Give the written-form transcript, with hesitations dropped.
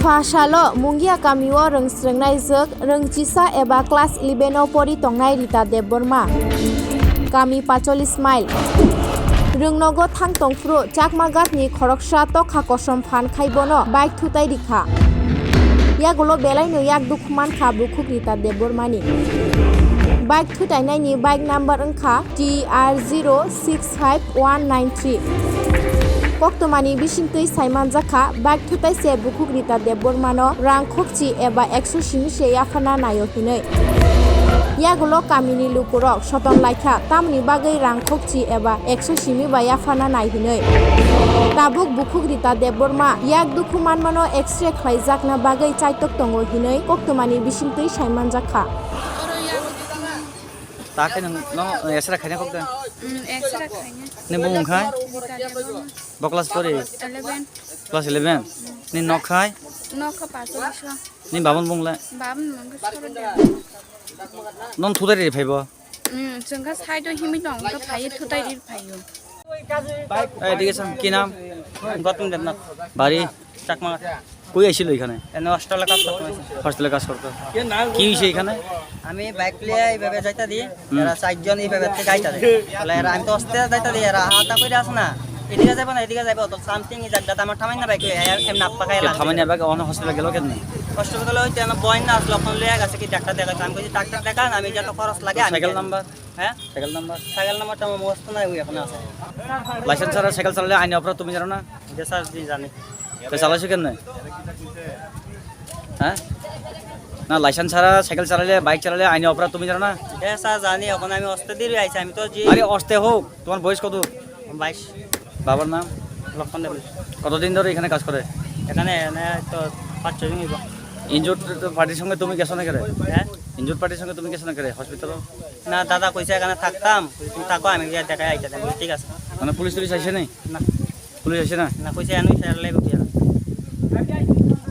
Fashalo Mungia Kamio Rengsrengnai Jok Rengchisa eba class 11 o pori tongnai Rita Deborma Kami 45 mile Rungnogo thang tongfru chakmagatni khoroksa to khakosom phan khaibono bike thutai rikha Yagulo belai no yak dukman khabu khuk Rita Debormani Bike thutainai ni bike number engkha TR065193 Koktomani bisingtui saiman jaka bike thutai se bukhuk Rita Debormano rang khokchi eba 100 se yafana nayo hinoi Yagulo kamini lukurok soton laikha tamni bagai rang khokchi eba 100 ba yafana nai hinoi Tabuk bukhuk Rita Deborma yak dukhuman mano x-ray khlaijakna bagai chaitok tongo hinoi koktomani bisingtui saiman jaka Takai nang no extra khanya kok dan. Extra khanya. Ni bung khai. Ba class pore. 11. Class 11. Ni nok khai. Nok kha paso isha. Ni babon bung la. Babon mong soro de. Non thudai ri phaibo. Jengka sai do himi dong ka phai thudai ri phaiyo. এই ঠিক আছে কি নাম গতম দেব না বাড়ি চাকমা কই আইছিল এখানে এনে হস্টেলে কাজ করতে হস্টেলে কাজ করতে কি হইছে এখানে আমি বাইক লিয়ে এইভাবে যাইতা দিই এরা চারজন এইভাবে থেকে যাইতা দিই তাহলে এরা আমি তো অস্তে যাইতা দিই এরা হাতা কইরা আছে না এদিকে যাবে না এদিকে যাবে তো সামথিং এই জায়গাটা আমার থামাই না বাইক এমনি আপা খাইলা থামাই না বাইক অন হস্টেলে গেল কেন হস্টেলে হইতে আমার বয় না আসলো ফোন লিয়ে গেছে কি ডাক্তার দেখাতে আমি কইছি ডাক্তার দেখান আমি যত খরচ লাগে আমি সাইকেল নাম্বার হ্যাঁ সাইকেল নাম্বারটা আমার মুখস্থ নাই ওই এখন আছে লাইসেন্স ছাড়া সাইকেল চালালে আইনি অপরাধ তুমি জানো না যে স্যার জি জানি তো চালাইছো কেন হ্যাঁ না লাইসেন্স ছাড়া সাইকেল চালালে বাইক চালালে আইনি অপরাধ তুমি জানো না যে স্যার জানি এখন আমি অস্তে দিয়ে আইছি আমি তো জি আরে অস্তে হোক তোমার বয়স কত 22 বাবার নাম লক্ষণ দেব কতদিন ধরে এখানে কাজ করে এখানে তো 5-6 দিন হইব ইনজুর্ড পার্টির সঙ্গে তুমি গেছো না করে হ্যাঁ ইনজুর্ড পার্টির সঙ্গে তুমি গেছো না করে হসপিটালে না দাদা কইছে এখানে থাকতাম তুমি থাকো আমি গিয়ে দেখাই আইতা দেব ঠিক আছে মানে পুলিশ টুলিশ আসে নাই না পুলিশ আসে না না কইছে এনই স্যার লাগবে